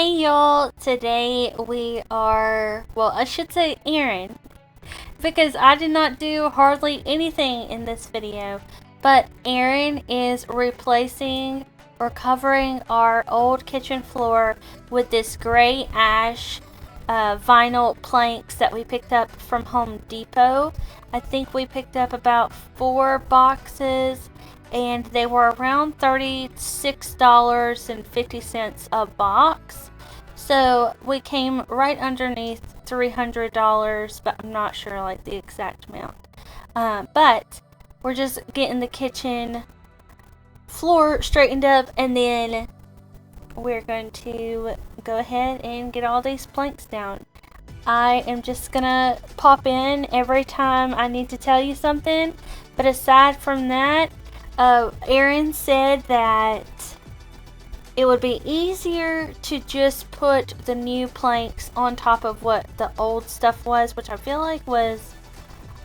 Hey y'all, today we are, well, I should say Aaron, because I did not do hardly anything in this video, but Aaron is replacing or covering our old kitchen floor with this gray ash vinyl planks that we picked up from Home Depot. I think we picked up about 4 boxes and they were around $36.50 a box. So we came right underneath $300, but I'm not sure like the exact amount. But we're just getting the kitchen floor straightened up, and then we're going to go ahead and get all these planks down. I am just gonna pop in every time I need to tell you something, but aside from that, Aaron said that it would be easier to just put the new planks on top of what the old stuff was, which I feel like was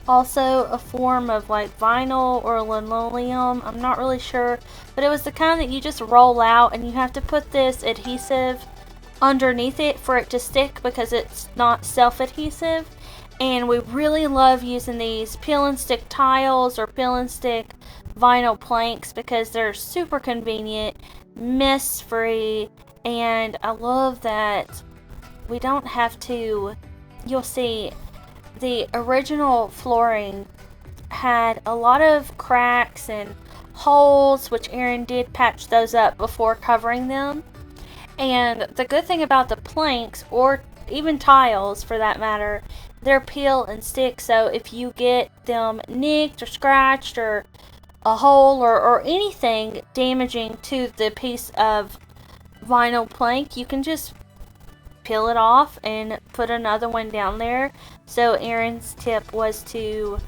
also a form of like vinyl or linoleum. I'm not really sure, but it was the kind that you just roll out and you have to put this adhesive underneath it for it to stick because it's not self-adhesive. And we really love using these peel and stick tiles or peel and stick vinyl planks because they're super convenient, mess free, and I love that we don't have to. You'll see the original flooring had a lot of cracks and holes, which Aaron did patch those up before covering them. And the good thing about the planks, or even tiles for that matter, they're peel and stick, so if you get them nicked or scratched or a hole or anything damaging to the piece of vinyl plank, you can just peel it off and put another one down there. So Aaron's tip was to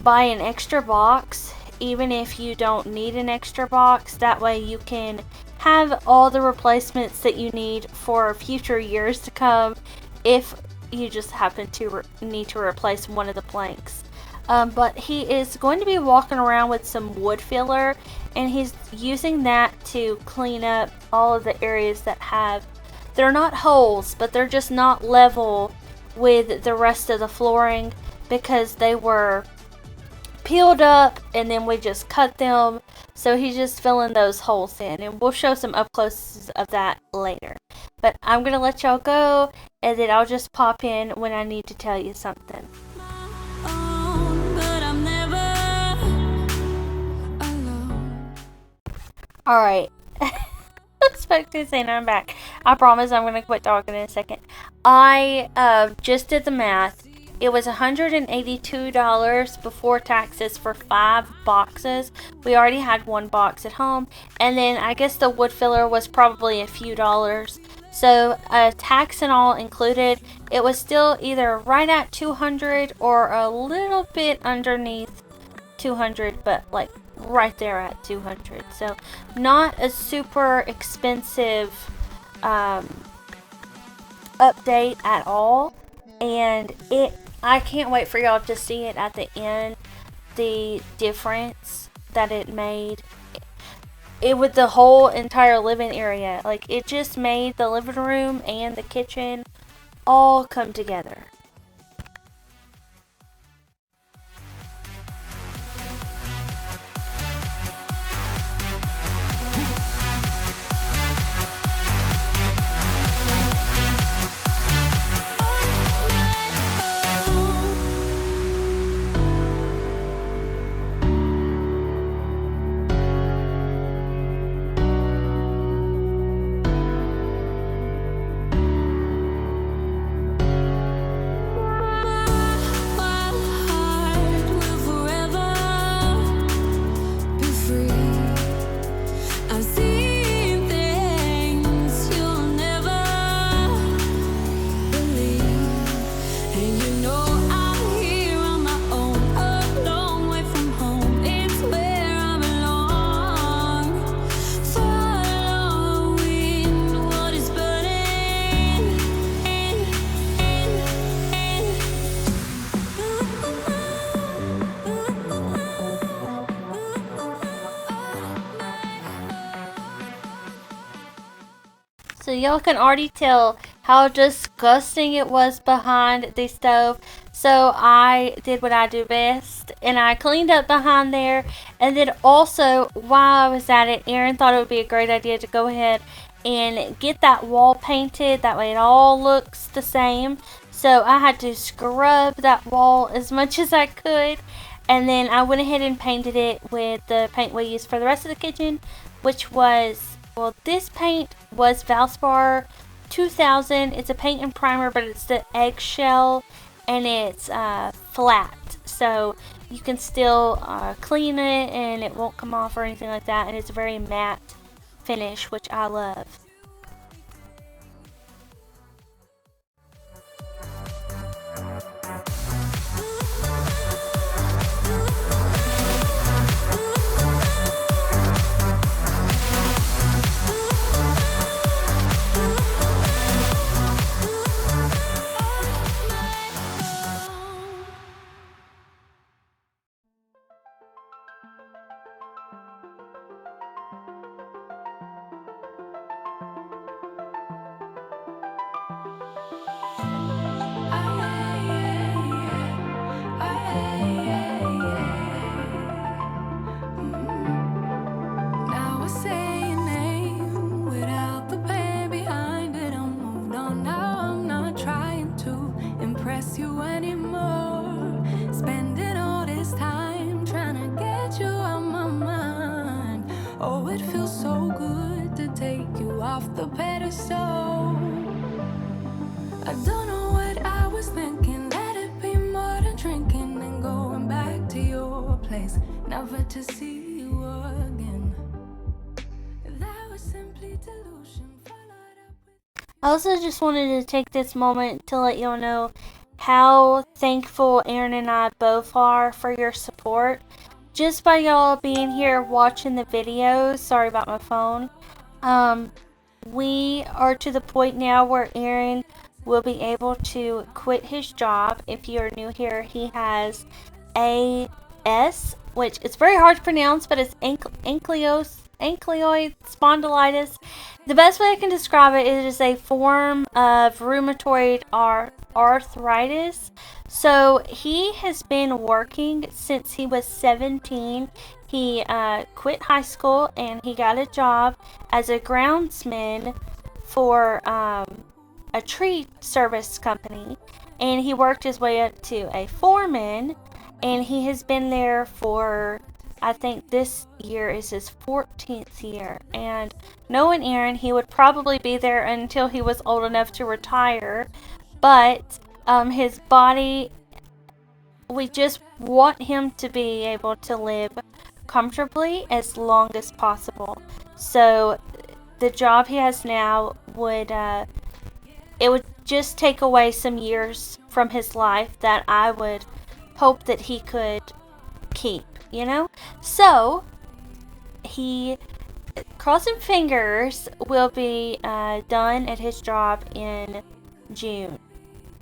buy an extra box, even if you don't need an extra box. That way you can have all the replacements that you need for future years to come if you just happen to need to replace one of the planks. But he is going to be walking around with some wood filler, and he's using that to clean up all of the areas that have, they're not holes, but they're just not level with the rest of the flooring because they were peeled up and then we just cut them. So he's just filling those holes in, and we'll show some up closes of that later. But I'm going to let y'all go, and then I'll just pop in when I need to tell you something. Alright. Spoke to saying I'm back. I promise I'm going to quit talking in a second. I just did the math. It was $182 before taxes for 5 boxes. We already had 1 box at home. And then I guess the wood filler was probably a few dollars. So tax and all included, it was still either right at $200 or a little bit underneath $200, but like right there at $200. So not a super expensive update at all. And I can't wait for y'all to see it at the end, the difference that it made. It with the whole entire living area. Like, it just made the living room and the kitchen all come together. So y'all can already tell how disgusting it was behind the stove. So I did what I do best and I cleaned up behind there. And then also while I was at it, Aaron thought it would be a great idea to go ahead and get that wall painted. That way it all looks the same. So I had to scrub that wall as much as I could. And then I went ahead and painted it with the paint we used for the rest of the kitchen, which was, well, this paint was Valspar 2000. It's a paint and primer, but it's the eggshell and it's flat. So you can still clean it and it won't come off or anything like that. And it's a very matte finish, which I love. The pedestal. I don't know what I was thinking. Let it be more than drinking and going back to your place, never to see you again. That was simply delusion. I also just wanted to take this moment to let y'all know how thankful Aaron and I both are for your support. Just by y'all being here watching the videos, sorry about my phone, we are to the point now where Aaron will be able to quit his job. If you're new here, he has AS, which is very hard to pronounce, but it's ankylosing spondylitis. The best way I can describe it is a form of rheumatoid arthritis. So he has been working since he was 17. He quit high school and he got a job as a groundsman for a tree service company. And he worked his way up to a foreman. And he has been there for, I think this year is his 14th year. And knowing Aaron, he would probably be there until he was old enough to retire. But his body, we just want him to be able to live comfortably as long as possible. So the job he has now would it would just take away some years from his life that I would hope that he could keep, you know? So he, crossing fingers, will be done at his job in June,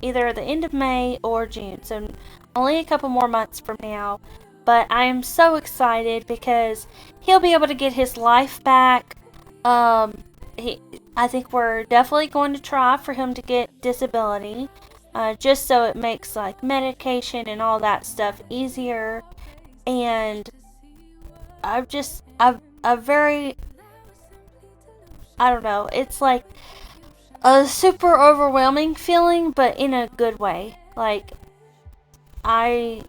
either the end of May or June, so only a couple more months from now. But I am so excited because he'll be able to get his life back. I think we're definitely going to try for him to get disability, just so it makes like medication and all that stuff easier. And I very, I don't know, it's like a super overwhelming feeling, but in a good way. Like, I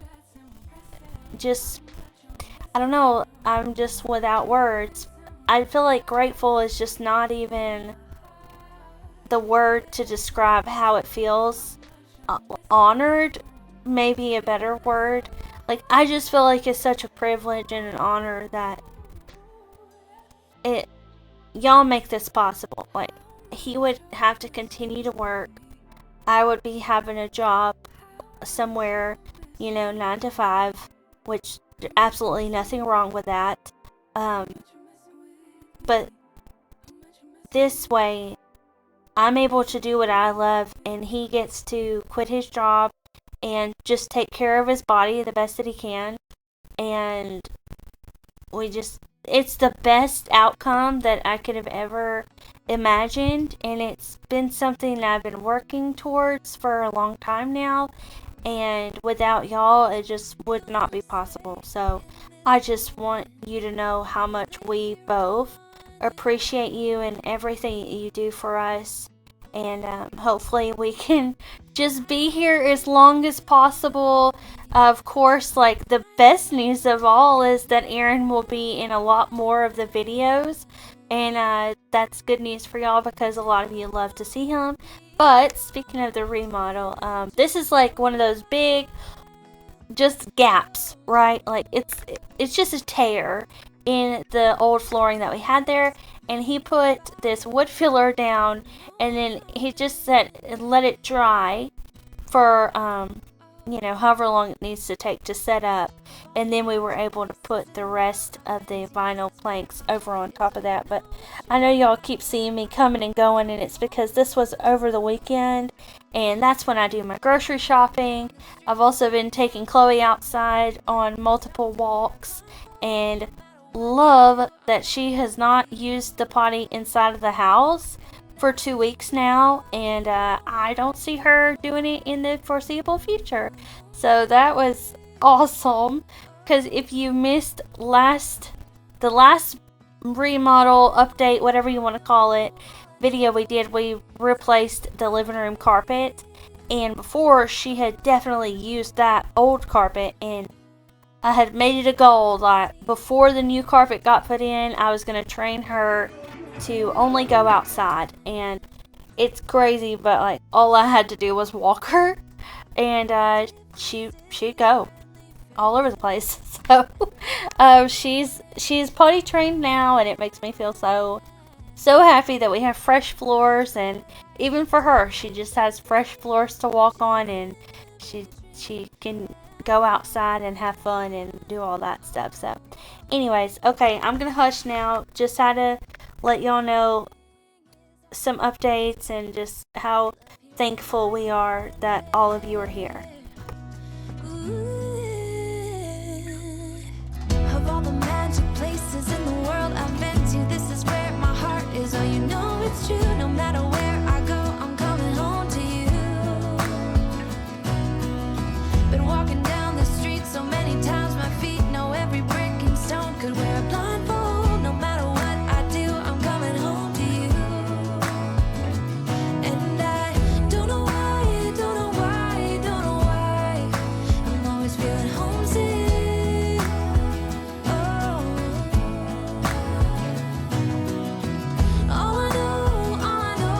don't know, I'm just without words. I feel like grateful is just not even the word to describe how it feels. Honored, maybe a better word. Like, I just feel like it's such a privilege and an honor that y'all make this possible. Like, he would have to continue to work. I would be having a job somewhere, 9 to 5, which there's absolutely nothing wrong with that. But this way, I'm able to do what I love, and he gets to quit his job and just take care of his body the best that he can. And it's the best outcome that I could have ever imagined, and it's been something that I've been working towards for a long time now, and without y'all it just would not be possible. So I just want you to know how much we both appreciate you and everything that you do for us, and hopefully we can just be here as long as possible. Of course, like, the best news of all is that Aaron will be in a lot more of the videos, and that's good news for y'all because a lot of you love to see him. But speaking of the remodel, this is like one of those big just gaps, right? Like, it's just a tear in the old flooring that we had there, and he put this wood filler down, and then he just said let it dry for however long it needs to take to set up, and then we were able to put the rest of the vinyl planks over on top of that. But I know y'all keep seeing me coming and going, and it's because this was over the weekend, and that's when I do my grocery shopping. I've also been taking Chloe outside on multiple walks, and love that she has not used the potty inside of the house for 2 weeks now, and I don't see her doing it in the foreseeable future. So that was awesome, because if you missed the last remodel update, whatever you want to call it, video we did, we replaced the living room carpet, and before she had definitely used that old carpet, and I had made it a goal that before the new carpet got put in, I was going to train her to only go outside. And it's crazy, but like, all I had to do was walk her, and she'd go all over the place. So she's potty trained now, and it makes me feel so happy that we have fresh floors. And even for her, she just has fresh floors to walk on, and she can go outside and have fun and do all that stuff. So anyways, okay, I'm gonna hush now. Just had to let y'all know some updates and just how thankful we are that all of you are here. Of all the magic places in the world I've been to, this is where my heart is. Oh, you know it's true. No matter where I go, I'm coming home to you. Been walking down the street so many times, my feet know every brick and stone. Could wear a blindfold, no matter what I do, I'm coming home to you. And I don't know why, don't know why, don't know why, I'm always feeling homesick. Oh, all I know, all I know,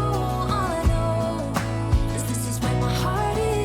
all I know is this is where my heart is.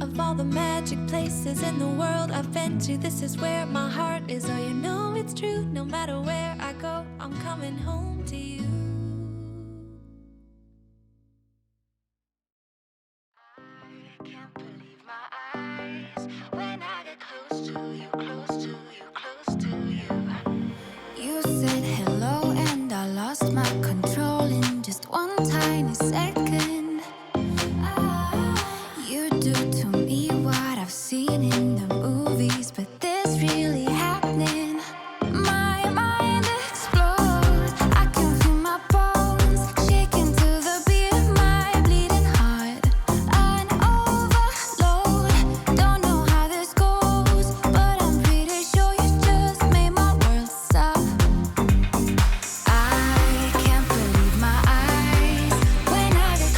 Of all the magic places in the world I've been to, this is where my heart is. Oh, you know it's true. No matter where I go, I'm coming home to you. I can't believe my eyes when I get close to you, close to you, close to you. You said hello and I lost my control in just one tiny second. You do to me what I've seen in the movies, but this really happening. My mind explodes. I can feel my bones shaking to the beat of my bleeding heart. An overload. Don't know how this goes, but I'm pretty sure you just made my world stop. I can't believe my eyes when I get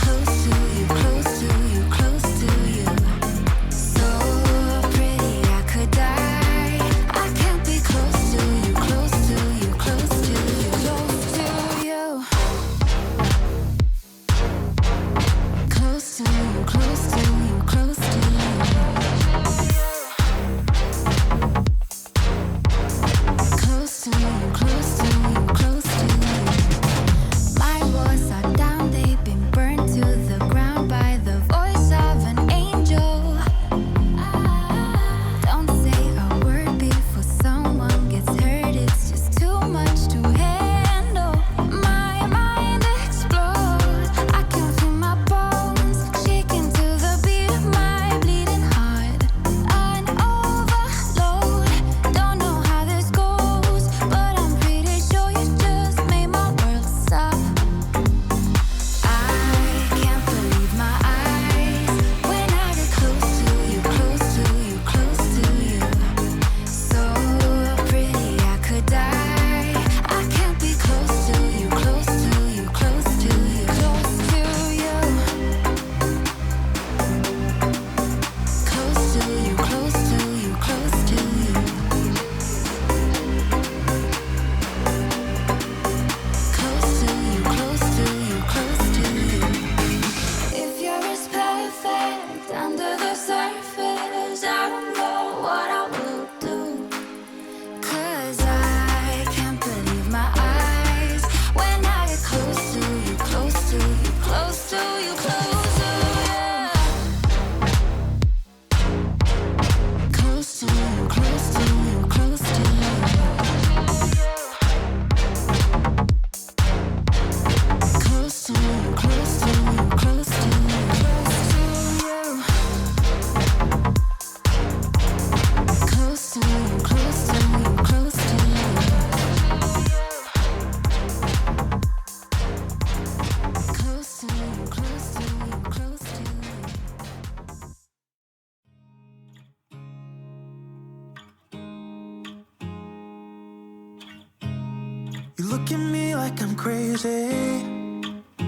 You look at me like I'm crazy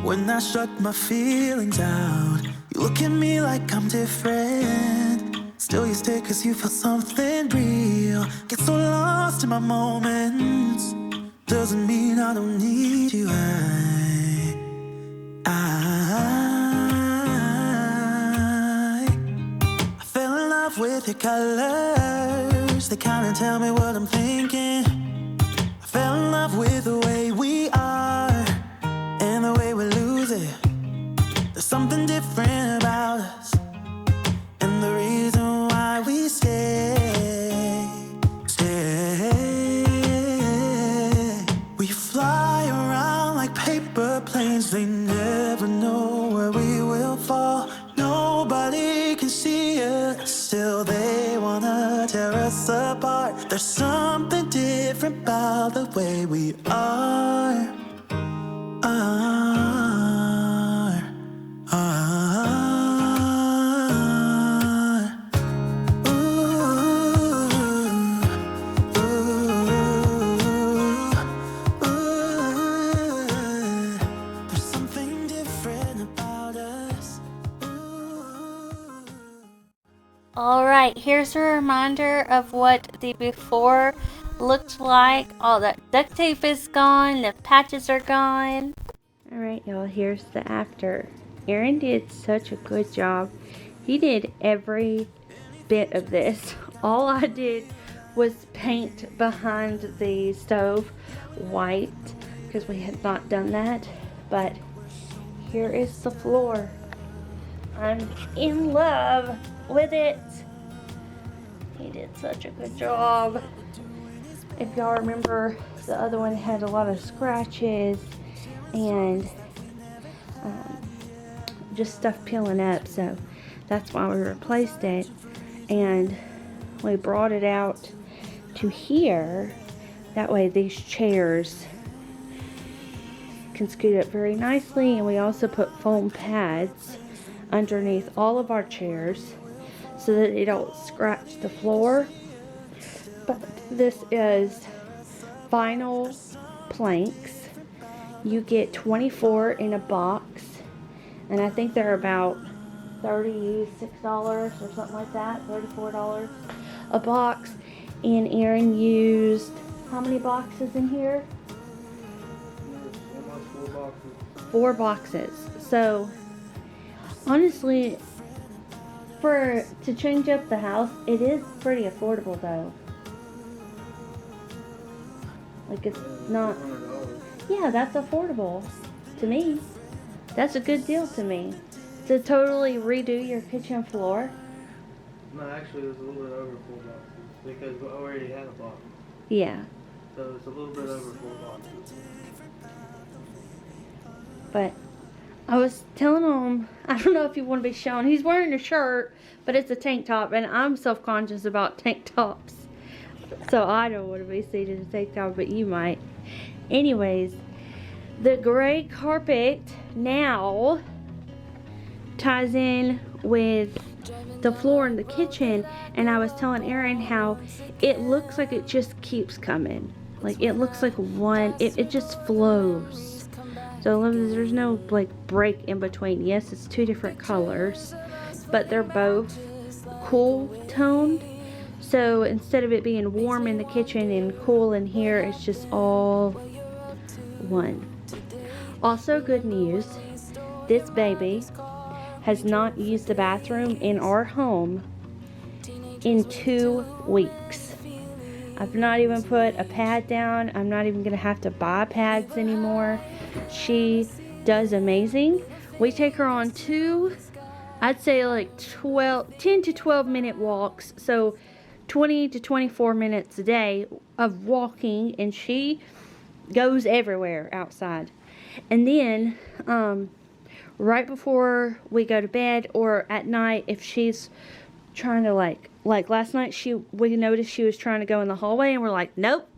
when I shut my feelings out. You look at me like I'm different, still you stay cause you feel something real. Get so lost in my moments, doesn't mean I don't need you. I fell in love with your colors, they kinda tell me what I'm thinking. I fell in love with the way we are and the way we lose it. There's something different about us, and the reason why we stay. We fly around like paper planes, they never know where we will fall. Nobody can see us, still they wanna tear us apart. There's something different about the way we are. There's something different about us. Alright, here's a reminder of what the before looked like. All that duct tape is gone, the patches are gone. Alright, y'all, here's the after. Aaron did such a good job. He did every bit of this. All I did was paint behind the stove white because we had not done that. But here is the floor. I'm in love with it. He did such a good job. If y'all remember, the other one had a lot of scratches and just stuff peeling up, so that's why we replaced it. And we brought it out to here, that way these chairs can scoot up very nicely. And we also put foam pads underneath all of our chairs so that they don't scratch the floor. But this is vinyl planks. You get 24 in a box, and I think they're about $36 or something like that, $34 a box. And Aaron used how many boxes in here? 4 boxes. So honestly, to change up the house, it is pretty affordable though. Like, it's not, yeah, that's affordable to me. That's a good deal to me. To totally redo your kitchen floor. No, actually it was a little bit over 4 boxes because we already had a box. Yeah. So it's a little bit over 4 boxes. But I was telling him, I don't know if you want to be shown. He's wearing a shirt, but it's a tank top, and I'm self-conscious about tank tops. So I don't want to be seen in a tank top, but you might. Anyways, the gray carpet now ties in with the floor in the kitchen, and I was telling Aaron how it looks like it just keeps coming. Like, it looks like one, it just flows. So there's no like break in between. Yes, it's 2 different colors, but they're both cool toned. So instead of it being warm in the kitchen and cool in here, it's just all one. Also, good news, this baby has not used the bathroom in our home in 2 weeks. I've not even put a pad down. I'm not even gonna have to buy pads anymore. She does amazing. We take her on 2, I'd say like 10 to 12 minute walks. So 20 to 24 minutes a day of walking, and she goes everywhere outside. And then right before we go to bed or at night, if she's trying to like last night, we noticed she was trying to go in the hallway, and we're like, nope,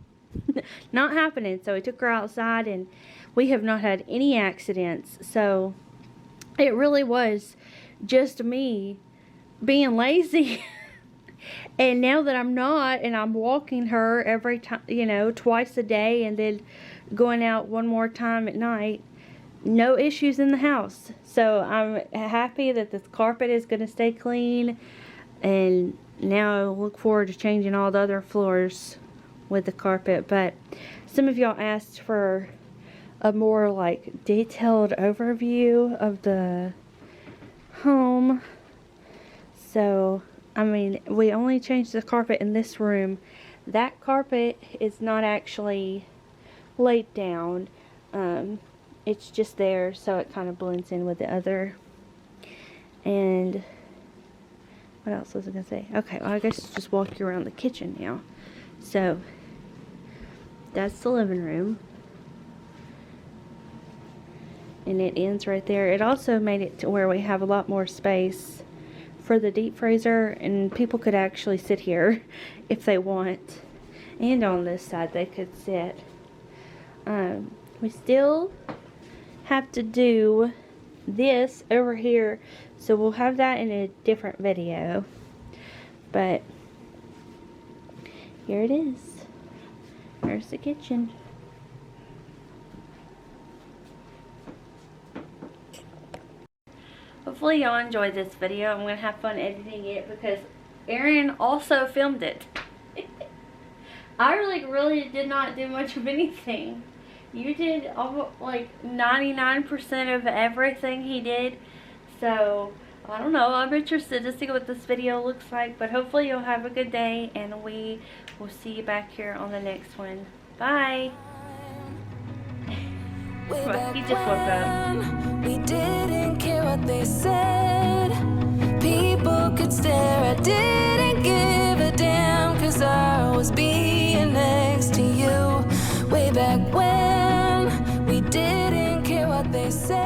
not happening. So we took her outside, and we have not had any accidents. So it really was just me being lazy. And now that I'm not, and I'm walking her every time, twice a day, and then going out one more time at night. No issues in the house. So I'm happy that this carpet is going to stay clean. And now I look forward to changing all the other floors with the carpet. But some of y'all asked for a more like detailed overview of the home. So I mean, we only changed the carpet in this room. That carpet is not actually laid down. It's just there, so it kind of blends in with the other. And what else was I gonna say? Okay, well, I guess just walk you around the kitchen now. So that's the living room, and it ends right there. It also made it to where we have a lot more space for the deep freezer, and people could actually sit here if they want. And on this side they could sit. We still have to do this over here, so we'll have that in a different video. But here it is. There's the kitchen. Hopefully y'all enjoyed this video. I'm going to have fun editing it because Aaron also filmed it. I really did not do much of anything. You did like 99% of everything he did. So, I don't know. I'm interested to see what this video looks like. But hopefully you'll have a good day. And we will see you back here on the next one. Bye. He just woke up. We didn't care what they said. People could stare. I didn't give a damn, 'cause I was being next to you. Way back when we didn't care what they said.